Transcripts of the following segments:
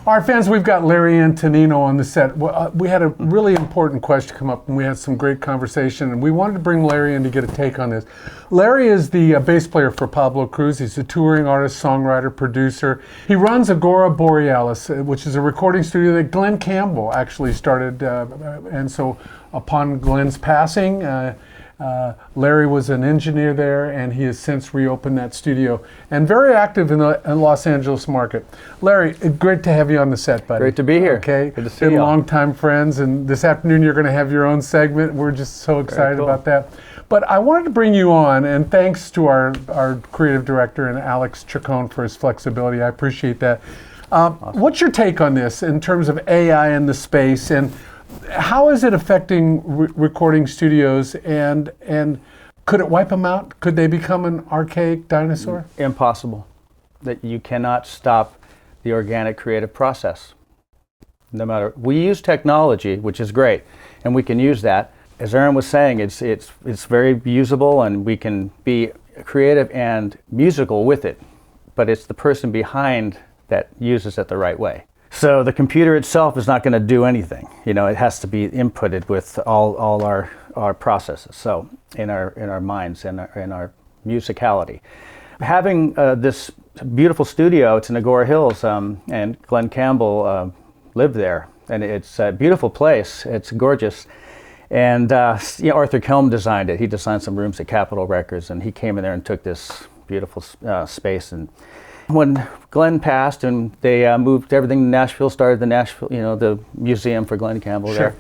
All right, fans, we've got Larry Antonino on the set. We had a really important question come up, and we had some great conversation, and we wanted to bring Larry in to get a take on this. Larry is the bass player for Pablo Cruz. He's a touring artist, songwriter, producer. He runs Agora Borealis, which is a recording studio that Glenn Campbell actually started, and so upon Glenn's passing, Larry was an engineer there, and he has since reopened that studio and very active in the Los Angeles market. Larry, great to have you on the set, buddy. Great to be here. Okay, good to see you. Been longtime friends, and this afternoon you're going to have your own segment. We're just so excited about that. But I wanted to bring you on, and thanks to our creative director and Alex Chacon for his flexibility. I appreciate that. Awesome. What's your take on this in terms of AI in the space, and how is it affecting recording studios, and could it wipe them out? Could they become an archaic dinosaur? Impossible. That you cannot stop the organic creative process. No matter, we use technology, which is great, and we can use that. As Aaron was saying, it's very usable, and we can be creative and musical with it, but it's the person behind that uses it the right way. So the computer itself is not going to do anything. You know, it has to be inputted with all our processes. So in our minds and in our musicality, having this beautiful studio, it's in Agora Hills, and Glenn Campbell lived there, and it's a beautiful place. It's gorgeous, and Arthur Kelm designed it. He designed some rooms at Capitol Records, and he came in there and took this beautiful space. And when Glenn passed and they moved everything to Nashville, started the Nashville, the museum for Glenn Campbell there.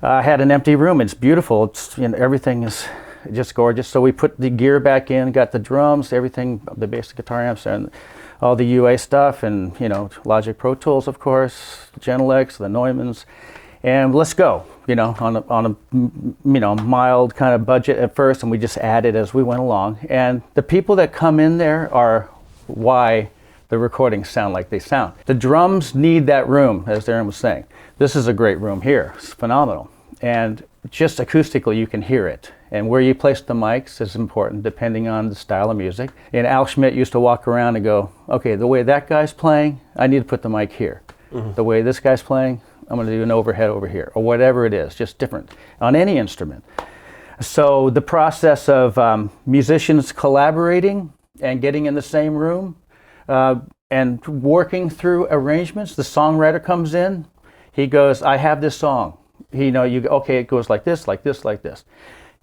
I had an empty room. It's beautiful. It's, everything is just gorgeous. So we put the gear back in, got the drums, everything, the basic guitar amps, and all the UA stuff, and Logic Pro Tools, of course, Genelecs, the Neumanns, and let's go. On a mild kind of budget at first, and we just added as we went along. And the people that come in there are why the recordings sound like they sound. The drums need that room, as Darren was saying. This is a great room here. It's phenomenal. And just acoustically, you can hear it. And where you place the mics is important, depending on the style of music. And Al Schmidt used to walk around and go, okay, the way that guy's playing, I need to put the mic here. Mm-hmm. The way this guy's playing, I'm going to do an overhead over here, or whatever it is, just different on any instrument. So the process of musicians collaborating and getting in the same room and working through arrangements. The songwriter comes in, he goes, I have this song. Okay, it goes like this, like this, like this.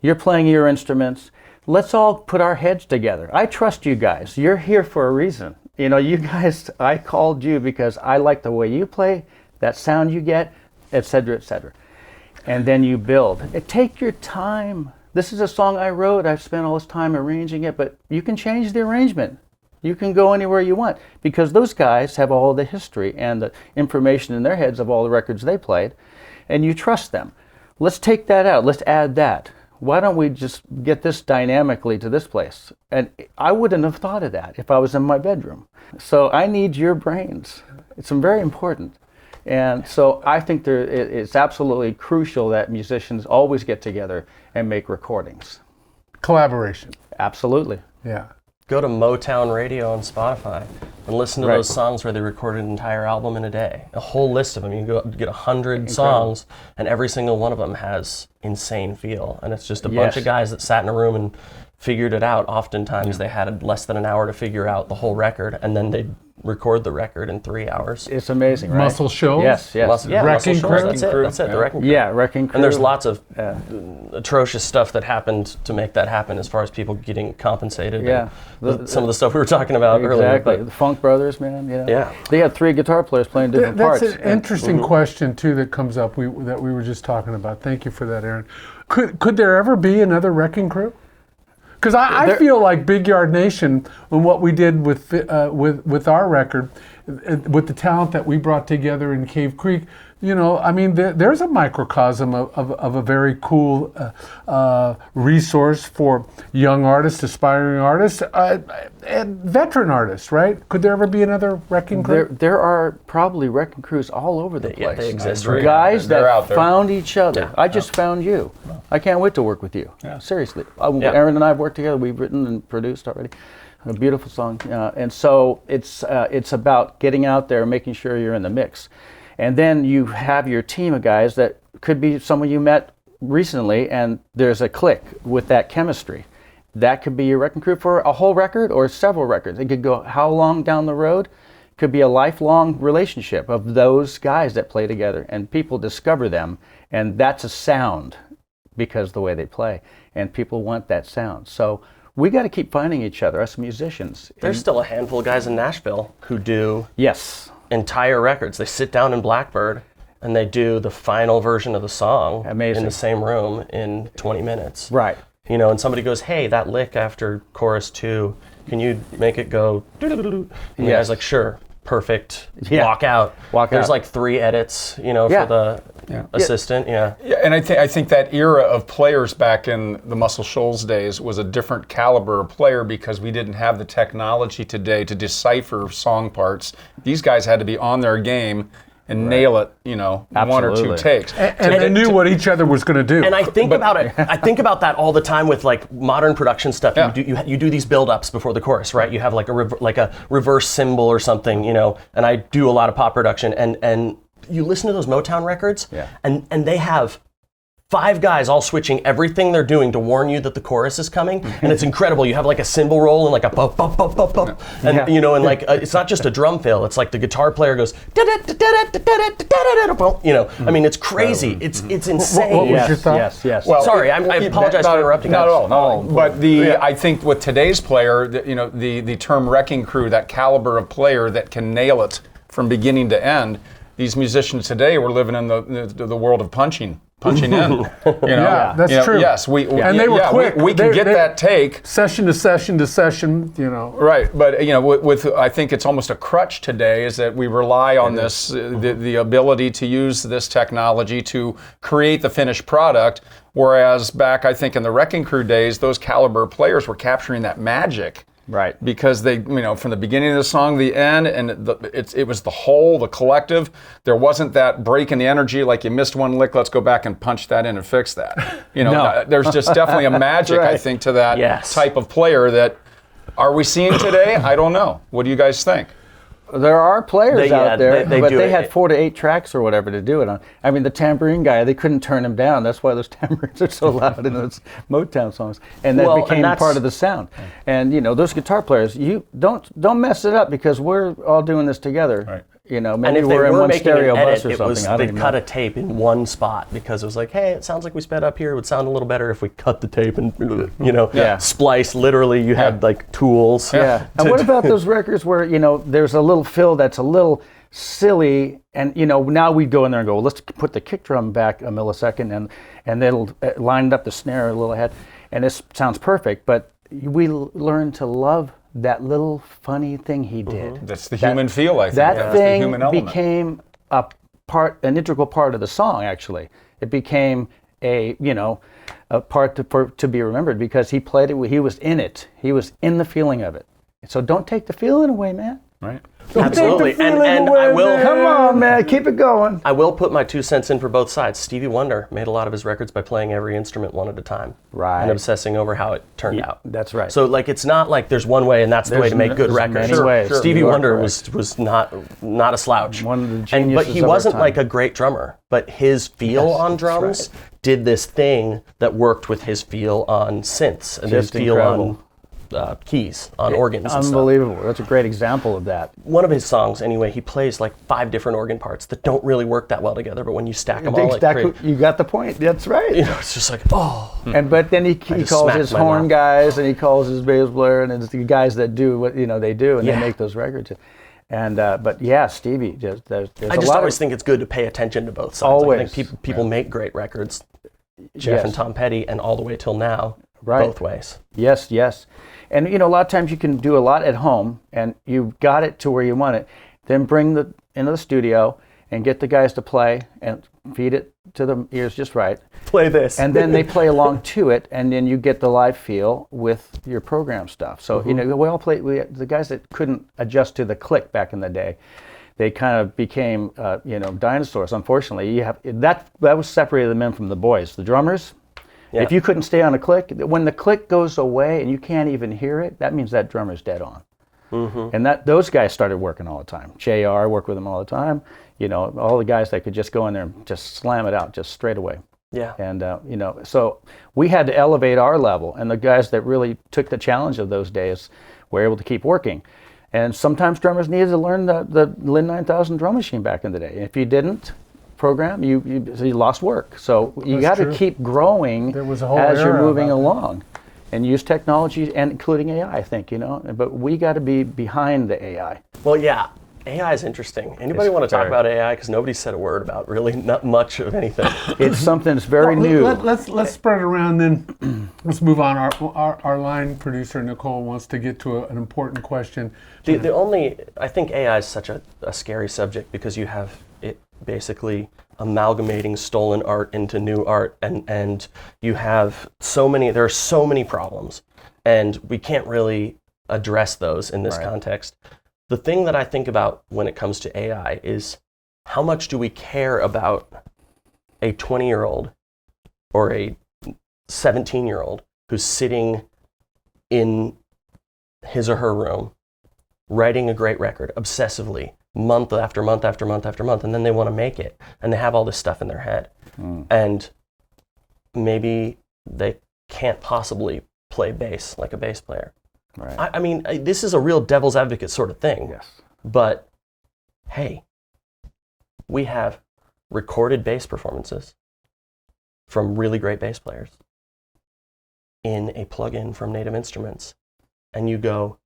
You're playing your instruments. Let's all put our heads together. I trust you guys. You're here for a reason. You guys, I called you because I like the way you play, that sound you get, et cetera, et cetera. And then you build. Take your time. This is a song I wrote. I've spent all this time arranging it, but you can change the arrangement. You can go anywhere you want, because those guys have all the history and the information in their heads of all the records they played, and you trust them. Let's take that out. Let's add that. Why don't we just get this dynamically to this place? And I wouldn't have thought of that if I was in my bedroom. So I need your brains. It's very important. And so I think it's absolutely crucial that musicians always get together and make recordings. Collaboration. Absolutely. Yeah. Go to Motown Radio on Spotify and listen to those songs where they recorded an entire album in a day. A whole list of them. You can get 100 songs, and every single one of them has insane feel. And it's just a bunch of guys that sat in a room and figured it out. Oftentimes they had less than an hour to figure out the whole record, and then they'd record the record in 3 hours. It's amazing, right? Muscle Shoals? Yes. Wrecking Crew? That's it, the Wrecking Crew. Yeah, Wrecking Crew. And there's lots of atrocious stuff that happened to make that happen, as far as people getting compensated. Yeah. Some of the stuff we were talking about earlier. Exactly. The Funk Brothers, man. Yeah. They had 3 guitar players playing different parts. That's an interesting question, too, that comes up that we were just talking about. Thank you for that, Aaron. Could there ever be another Wrecking Crew? Because I feel like Bigyardnation and what we did with our record, with the talent that we brought together in Cave Creek, there's a microcosm of a very cool resource for young artists, aspiring artists, and veteran artists, right? Could there ever be another Wrecking Crew? There are probably Wrecking Crews all over the place. Yeah, they exist. Guys that found each other. Yeah. I just found you. I can't wait to work with you. Yeah. Seriously. Aaron and I have worked together. We've written and produced already. a beautiful song. And so it's about getting out there and making sure you're in the mix. And then you have your team of guys that could be someone you met recently, and there's a click with that chemistry. That could be your wrecking crew for a whole record or several records. It could go how long down the road? Could be a lifelong relationship of those guys that play together, and people discover them, and that's a sound because the way they play, and people want that sound. So we got to keep finding each other, us musicians. There's still a handful of guys in Nashville who do Yes. entire records. They sit down in Blackbird and they do the final version of the song Amazing. in the same room in 20 minutes. Right. You know, and somebody goes, hey, that lick after chorus 2, can you make it go doo-doo-doo-doo? And the guy's like, sure, perfect, Yeah. walk out. Walk There's out. like 3 edits, you know, Yeah. for the assistant, Yeah, and I think that era of players back in the Muscle Shoals days was a different caliber of player because we didn't have the technology today to decipher song parts. These guys had to be on their game and nail it, you know, one or two Absolutely. takes. And they knew what each other was going to do. And I think about it. I think about that all the time with like modern production stuff. Yeah. You do these build-ups before the chorus, right? You have like a reverse cymbal or something, you know. And I do a lot of pop production, and you listen to those Motown records, and they have 5 guys all switching everything they're doing to warn you that the chorus is coming, and it's incredible. You have like a cymbal roll and like a bop bop bop bop bop, and you know, and like it's not just a drum fill. It's like the guitar player goes, you know. I mean, it's crazy. It's insane. What was your thought? Yes. Well, Sorry, I apologize for interrupting. Not guys. at all. No. But I think with today's player, you know, the term wrecking crew, that caliber of player that can nail it from beginning to end. These musicians today, we're living in the world of punching in. You know? Yeah, that's true. Yes, And they were quick. We can get that take. Session to session to session, you know. Right, but you know, with I think it's almost a crutch today is that we rely on this the ability to use this technology to create the finished product. Whereas back, I think in the Wrecking Crew days, those caliber players were capturing that magic. Right. Because they, you know, from the beginning of the song, the end, and it was the whole, the collective. There wasn't that break in the energy, like you missed one lick, let's go back and punch that in and fix that. You know, No. there's just definitely a magic, I Right. think, to that Yes. type of player that are we seeing today? I don't know. What do you guys think? There are players out there, they but do they it. had 4 to 8 tracks or whatever to do it on. I mean, the tambourine guy, they couldn't turn him down. That's why those tambourines are so loud in those Motown songs, and that Well, and became that's- part of the sound. And you know, those guitar players, you don't mess it up because we're all doing this together. Right. You know, And maybe if they we're in were one making stereo an edit, bus or it something. was I don't they even cut know. a tape in one spot because it was like, hey, it sounds like we sped up here. It would sound a little better if we cut the tape and you know, Yeah. splice. Literally, you had like tools. Yeah. And what about those records where, you know, there's a little fill that's a little silly, and you know, now we go in there and go, well, let's put the kick drum back a millisecond, and it'll line up the snare a little ahead, and this sounds perfect, but we learn to love that little funny thing he did. That's the human feel, I think. That That's the thing human element. became an integral part of the song. Actually, it became a part to be remembered because he played it. He was in it. He was in the feeling of it. So don't take the feeling away, man. Right. Absolutely. Take the feeling And away, I will. man. Come on, man. Keep it going. I will put my 2 cents in for both sides. Stevie Wonder made a lot of his records by playing every instrument one at a time, Right. and obsessing over how it turned out. That's right. So like, it's not like there's one way and that's the way to make good there's records. many ways. Sure. Stevie You are Wonder correct. was not a slouch. One of the But geniuses he of our wasn't time. like a great drummer. But his feel on drums did this thing that worked with his feel on synths and his Just feel incredible. on keys, on organs and stuff. Unbelievable. That's a great example of that. One of his songs, anyway, he plays like 5 different organ parts that don't really work that well together, but when you stack them all, You got the point. That's right. you know, it's just like, oh. But then he just calls smacked his my horn mouth. guys and he calls his bass player and it's the guys that do what they do and Yeah. they make those records. And but yeah, Stevie, there's I a just lot always of think it's good to pay attention to both sides. Always. I think people make great records, Jeff Yes. and Tom Petty, and all the way till now, Right. both ways. yes. And you know, a lot of times you can do a lot at home and you've got it to where you want it. Then bring the into the studio and get the guys to play and feed it to the ears just right. Play this. And then they play along to it, and then you get the live feel with your program stuff. So you know, we all play. The guys that couldn't adjust to the click back in the day, they kind of became dinosaurs. Unfortunately, you have that was separated the men from the boys. The drummers, Yeah. If you couldn't stay on a click, when the click goes away and you can't even hear it, that means that drummer's dead on. And those guys started working all the time. JR, I work with them all the time. You know, all the guys that could just go in there and just slam it out just straight away. Yeah. And, you know, so we had to elevate our level. And the guys that really took the challenge of those days were able to keep working. And sometimes drummers needed to learn the Lin 9000 drum machine back in the day. If you didn't program, you lost work. So you got to keep growing There was a whole as you're era moving about that. along. And use technology, and including AI, I think, you know. But we got to be behind the AI. Well, yeah, AI is interesting. Anybody It's want to talk very- about AI? Because nobody said a word about really not much of anything. It's something that's very new. Let's spread it around. Then let's move on. Our line producer Nicole wants to get to an important question. The only, I think AI is such a scary subject because you have it basically amalgamating stolen art into new art, and you have there are so many problems, and we can't really address those in this context. The thing that I think about when it comes to AI is how much do we care about a 20-year-old or a 17-year-old who's sitting in his or her room writing a great record obsessively, month after month after month after month, and then they want to make it, and they have all this stuff in their head, and maybe they can't possibly play bass like a bass player. Right. I mean, this is a real devil's advocate sort of thing. Yes. But hey, we have recorded bass performances from really great bass players in a plugin from Native Instruments, and you go,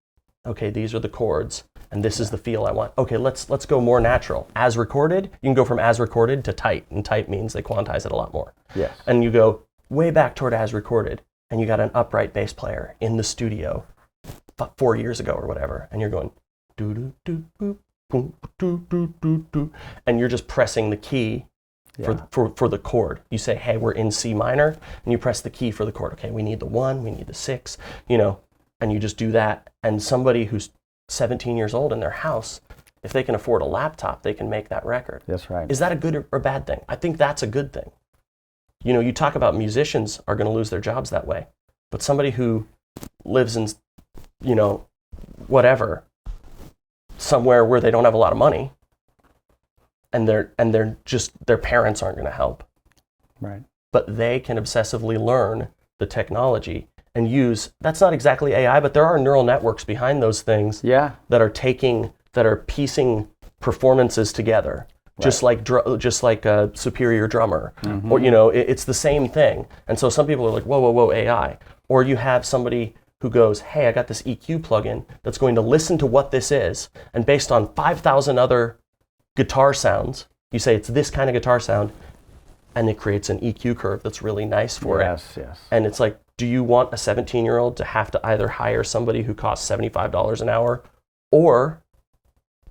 okay, these are the chords, and this is the feel I want. Okay, let's go more natural. As recorded, you can go from as recorded to tight, and tight means they quantize it a lot more. Yes. And you go way back toward as recorded, and you got an upright bass player in the studio 4 years ago or whatever, and you're going do do do boop, boom, do do do do, and you're just pressing the key for the chord. You say, hey, we're in C minor, and you press the key for the chord. Okay, we need the 1, we need the 6, you know, and you just do that. And somebody who's 17 years old in their house, if they can afford a laptop, they can make that record. That's right. Is that a good or bad thing? I think that's a good thing. You know, you talk about musicians are going to lose their jobs that way, but somebody who lives in, you know, whatever, somewhere where they don't have a lot of money, and they're just, their parents aren't going to help, Right. but they can obsessively learn the technology and use, that's not exactly AI, but there are neural networks behind those things Yeah. that are piecing performances together, just like a superior drummer, or you know, it's the same thing. And so some people are like, whoa, AI. Or you have somebody who goes, hey, I got this EQ plugin that's going to listen to what this is, and based on 5,000 other guitar sounds, you say it's this kind of guitar sound, and it creates an EQ curve that's really nice for it. Yes. And it's like, do you want a 17-year-old to have to either hire somebody who costs $75 an hour or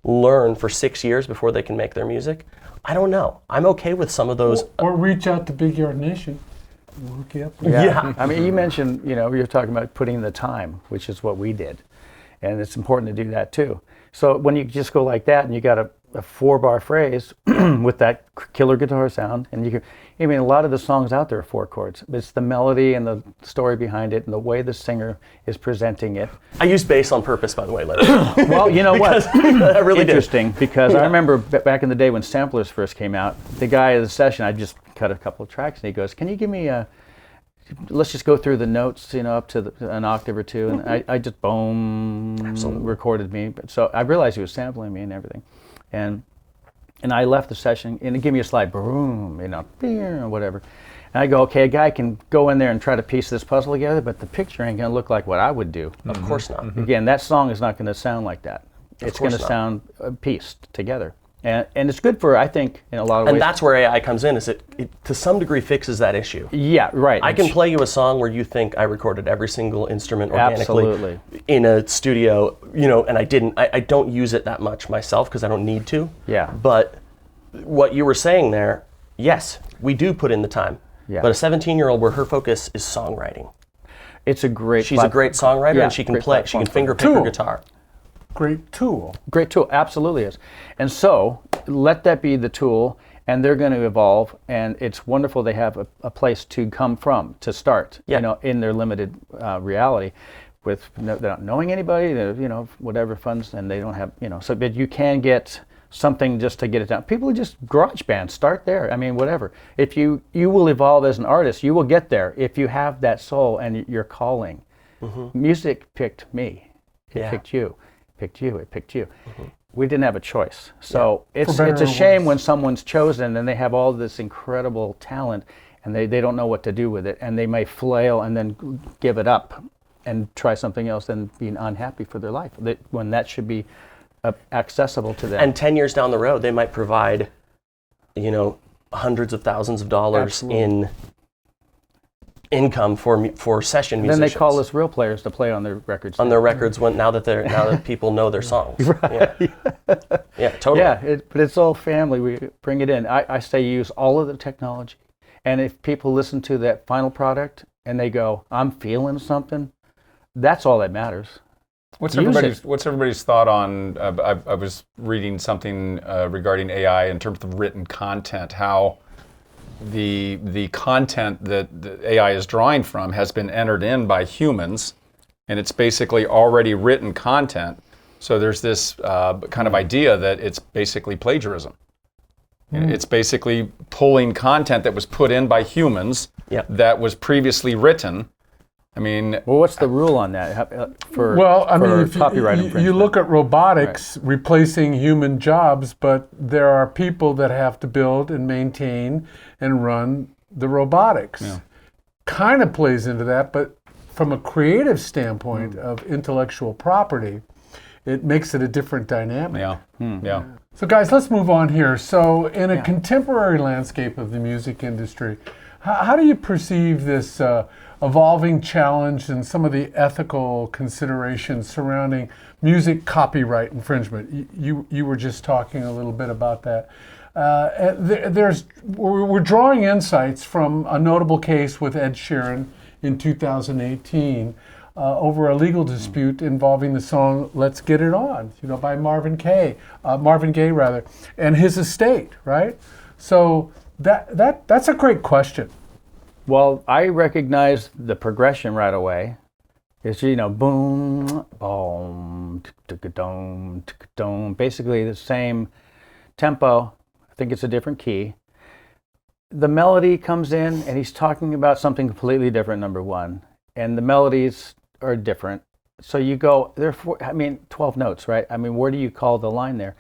learn for 6 years before they can make their music? I don't know. I'm okay with some of those. Or reach out to Bigyardnation. We'll hook you up. Yeah. I mean, you mentioned, you know, you're talking about putting in the time, which is what we did. And it's important to do that too. So when you just go like that and you got a 4-bar phrase with that killer guitar sound, and you can, I mean, a lot of the songs out there are 4 chords. It's the melody and the story behind it and the way the singer is presenting it. I used bass on purpose, by the way, Larry. Well, you know what? I really did. Interesting, because I remember back in the day when samplers first came out, the guy at the session, I just cut a couple of tracks, and he goes, can you give me let's just go through the notes, you know, up to an octave or two, and I just recorded me. So I realized he was sampling me and everything. And I left the session, and he gave me a slide, boom, you know, or whatever. And I go, okay, a guy can go in there and try to piece this puzzle together, but the picture ain't going to look like what I would do. Of course not. Again, that song is not going to sound like that. It's going to not. sound pieced together. And it's good for, I think, in a lot of ways. And that's where AI comes in, is it to some degree fixes that issue. Yeah, right. I can play you a song where you think I recorded every single instrument organically Absolutely. in a studio, you know, and I didn't. I don't use it that much myself because I don't need to. Yeah. But what you were saying there, yes, we do put in the time. Yeah. But a 17-year-old where her focus is songwriting. It's a great She's a great songwriter, Yeah, and she can great play. She can platform. finger pick her Tool. guitar. Great tool. Great tool, absolutely is. And so let that be the tool, and they're going to evolve, and it's wonderful they have a place to come from, to start, Yeah. you know, in their limited reality, with they're not knowing anybody, you know, whatever funds, and they don't have, you know, so, but you can get something just to get it down. People just garage bands, start there. I mean, whatever. If you will evolve as an artist, you will get there if you have that soul and your calling. Music picked me. It Yeah. picked you. Picked you. It picked you. We didn't have a choice. So it's better it's a or shame worse. when someone's chosen and they have all this incredible talent and they don't know what to do with it, and they may flail and then give it up and try something else and be unhappy for their life, when that should be accessible to them. And 10 years down the road, they might provide, you know, hundreds of thousands of dollars Absolutely. in income for session then musicians. they call us real players to play on their records. on their records now that people know their songs. Yeah. Yeah, totally. Yeah, but it's all family. We bring it in. I say use all of the technology. And if people listen to that final product and they go, I'm feeling something, that's all that matters. What's Use everybody's thought on? I was reading something regarding AI in terms of written content. How the content that the AI is drawing from has been entered in by humans, and it's basically already written content. So there's this kind of idea that it's basically plagiarism. It's basically pulling content that was put in by humans Yep. that was previously written. I mean, Well, what's the rule on that for Well, I mean, for if copyright you infringement? look at robotics replacing human jobs, but there are people that have to build and maintain and run the robotics. Kind of plays into that, but from a creative standpoint of intellectual property, it makes it a different dynamic. yeah. So guys, let's move on here. So in a contemporary landscape of the music industry, how do you perceive this evolving challenge and some of the ethical considerations surrounding music copyright infringement? You were just talking a little bit about that. We're drawing insights from a notable case with Ed Sheeran in 2018 over a legal dispute involving the song "Let's Get It On," you know, by Marvin Gaye, and his estate, right? So that's a great question. Well, I recognize the progression right away. It's, you know, boom, boom, tick-a-dome, tick-a-dome, basically the same tempo. I think it's a different key. The melody comes in and he's talking about something completely different, number one. And the melodies are different. So you go, 12 notes, right? I mean, where do you call the line there?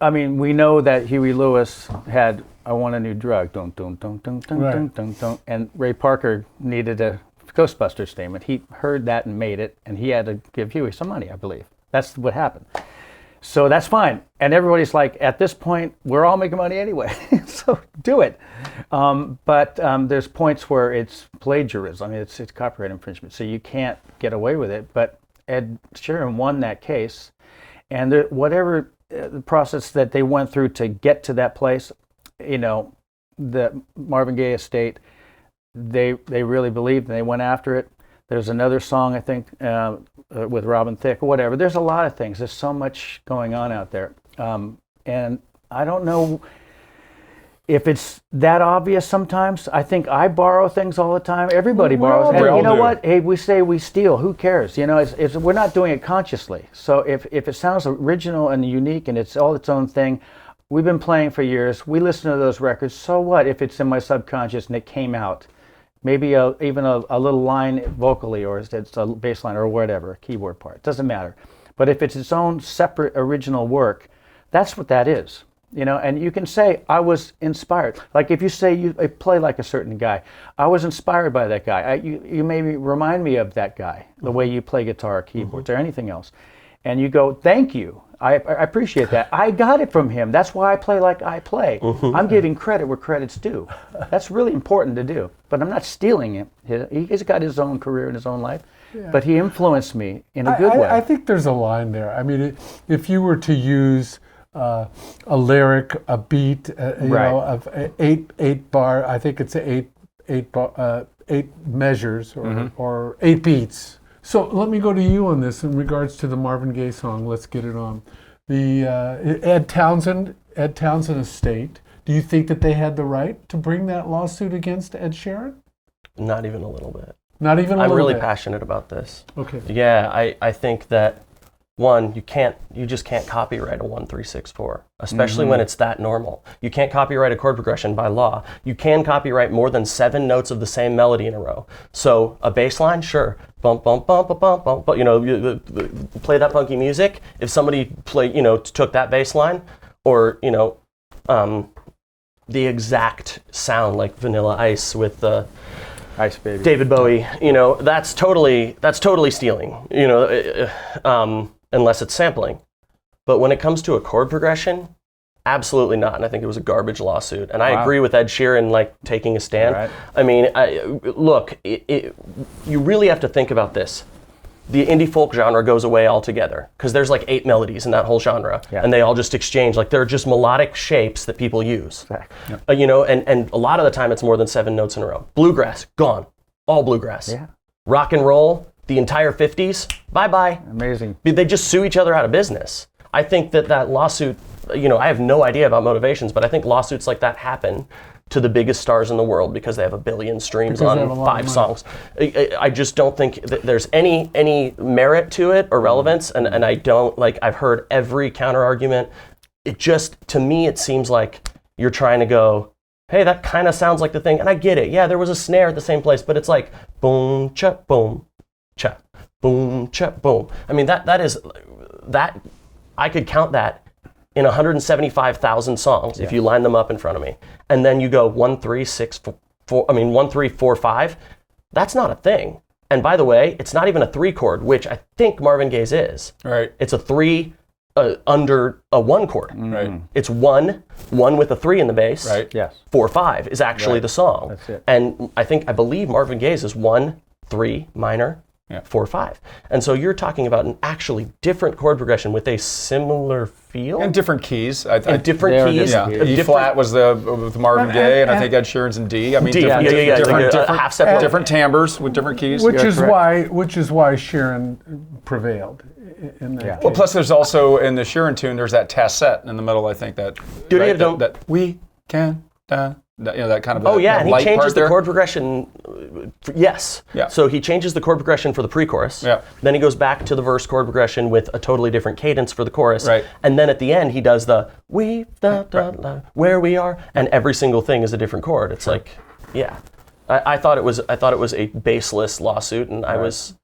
I mean, we know that Huey Lewis had "I Want a New Drug," dun, dun, dun, dun, dun, Right. dun, dun, dun, and Ray Parker needed a Ghostbusters statement. He heard that and made it, and he had to give Huey some money, I believe. That's what happened. So that's fine. And everybody's like, at this point, we're all making money anyway, so do it. But there's points where it's plagiarism. I mean, it's copyright infringement, so you can't get away with it. But Ed Sheeran won that case, and whatever the process that they went through to get to that place, you know, the Marvin Gaye estate, they really believed and they went after it. There's another song, I think, with Robin Thicke or whatever. There's a lot of things. There's so much going on out there. And I don't know if it's that obvious sometimes. I think I borrow things all the time. Everybody borrows. And all you know do. what? Hey, we say we steal. Who cares? You know, we're not doing it consciously. So if it sounds original and unique and it's all its own thing, we've been playing for years. We listen to those records. So what if it's in my subconscious and it came out? Maybe even a little line vocally, or it's a bass line or whatever, a keyboard part. It doesn't matter. But if it's its own separate original work, that's what that is. You know, and you can say, I was inspired. Like if you say you play like a certain guy, I was inspired by that guy. You maybe remind me of that guy, the way you play guitar or keyboards or anything else. And you go, thank you. I appreciate that. I got it from him. That's why I play like I play. I'm giving credit where credit's due. That's really important to do. But I'm not stealing it. He's got his own career and his own life. Yeah. But he influenced me in a good way. I think there's a line there. I mean, if you were to use a lyric, a beat, you know, of eight bar, I think it's eight measures or 8 beats. So let me go to you on this in regards to the Marvin Gaye song, "Let's Get It On." The Ed Townsend estate Do you think that they had the right to bring that lawsuit against Ed Sheeran? Not even a little bit. Not even a I'm little really bit. passionate about this. Okay. Yeah, I think that one, you just can't copyright a 1-3-6-4, especially when it's that normal. You can't copyright a chord progression by law. You can copyright more than 7 notes of the same melody in a row. So a bass line, sure, bump, bump, bump, bump, bump, bump, but play that funky music. If somebody took that bass line, or the exact sound like Vanilla Ice with the Ice Baby. David Bowie, that's totally stealing, unless it's sampling. But when it comes to a chord progression, absolutely not. And I think it was a garbage lawsuit. And I agree with Ed Sheeran, taking a stand. Right. I mean, you really have to think about this. The indie folk genre goes away altogether because there's 8 melodies in that whole genre, and they all just exchange. They're just melodic shapes that people use. Yep. And a lot of the time it's more than 7 notes in a row. Bluegrass, gone. All bluegrass. Yeah. Rock and roll, the entire 50s, bye-bye. Amazing. They just sue each other out of business. I think that lawsuit, I have no idea about motivations, but I think lawsuits like that happen to the biggest stars in the world because they have 1 billion streams Because they have a on lot of 5 money. songs. I just don't think that there's any merit to it or relevance, and I don't, I've heard every counter argument. It just, to me, it seems like you're trying to go, hey, that kind of sounds like the thing, and I get it. Yeah, there was a snare at the same place, but it's like boom, cha, boom, cha, boom, cha, boom. I mean, that is, I could count that in 175,000 songs if you line them up in front of me. And then you go 1, 3, 6, 4, 1, 3, 4, 5. That's not a thing. And by the way, it's not even a 3 chord, which I think Marvin Gaye's is. Right. It's a 3 under a 1 chord. Right. It's 1 with a 3 in the bass. Right. Yes. 4, 5 is actually the song. That's it. And I believe Marvin Gaye's is 1, 3 minor, 4, 5. And so you're talking about an actually different chord progression with a similar feel. And different keys. And different keys. Yeah, E flat was with Marvin Gaye, and I think Ed Sheeran's in D. I mean, D, different half step. different timbres with different keys. Which is correct. why Sheeran prevailed in that. Yeah. Well, plus there's also in the Sheeran tune, there's that tacet in the middle. I think that that we can that kind of Oh yeah, and he light changes part the there. chord progression. Yes. Yeah. So he changes the chord progression for the pre-chorus. Yeah. Then he goes back to the verse chord progression with a totally different cadence for the chorus. Right. And then at the end he does the we where we are, and every single thing is a different chord. It's I thought it was a baseless lawsuit, and I was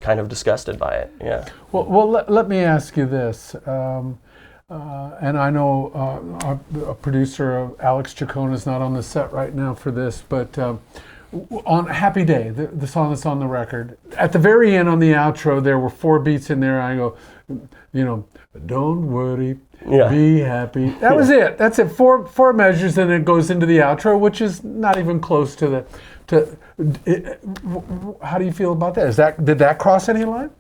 kind of disgusted by it. Yeah. Well, let me ask you this. And I know our producer, Alex Chacon, is not on the set right now for this, but on Happy Day, the song that's on the record, at the very end on the outro, there were 4 beats in there. I go, don't worry, be happy. That was it. That's it. Four measures, and it goes into the outro, which is not even close to how do you feel about that? Did that cross any line?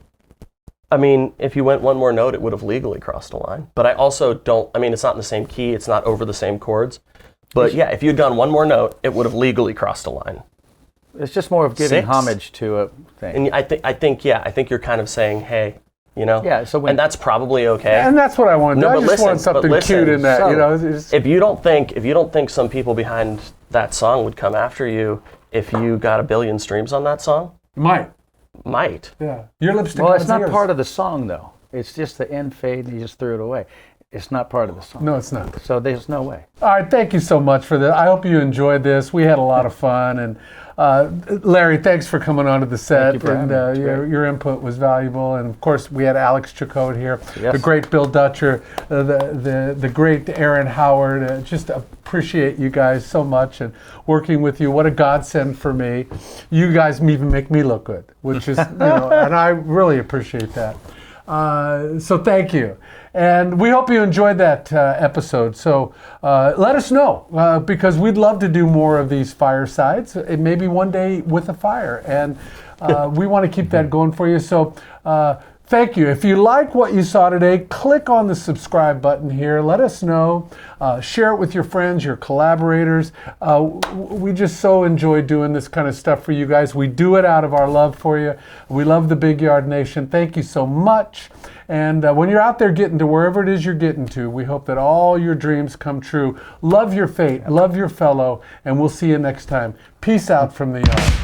I mean, if you went one more note, it would have legally crossed a line. But I also don't, it's not in the same key, it's not over the same chords. But yeah, if you'd gone one more note, it would have legally crossed a line. It's just more of giving 6? homage to a thing. And I think you're kind of saying, hey, Yeah, so when, and that's probably okay. And that's what I want to do. No, I but just want listen, something but listen, cute in that, so- If you don't think some people behind that song would come after you if you got 1 billion streams on that song, might. Yeah. Your lips to well, God's it's not ears. part of the song though. It's just the end fade, and you just threw it away. It's not part of the song. No, it's not. So there's no way. All right, thank you so much for that. I hope you enjoyed this. We had a lot of fun, and Larry, thanks for coming onto the set. you for having me. It's great. Your input was valuable, and of course we had Alex Chacon here, Yes. the great Bill Dutcher, the great Aaron Howard. Just appreciate you guys so much, and working with you. What a godsend for me. You guys even make me look good, which is and I really appreciate that. So thank you. And we hope you enjoyed that episode. So let us know, because we'd love to do more of these firesides, maybe one day with a fire. And we want to keep that going for you. So thank you. If you like what you saw today, click on the subscribe button here. Let us know. Share it with your friends, your collaborators. We just so enjoy doing this kind of stuff for you guys. We do it out of our love for you. We love the Bigyardnation. Thank you so much. And when you're out there getting to wherever it is you're getting to, we hope that all your dreams come true. Love your fate, love your fellow, and we'll see you next time. Peace out from the yard.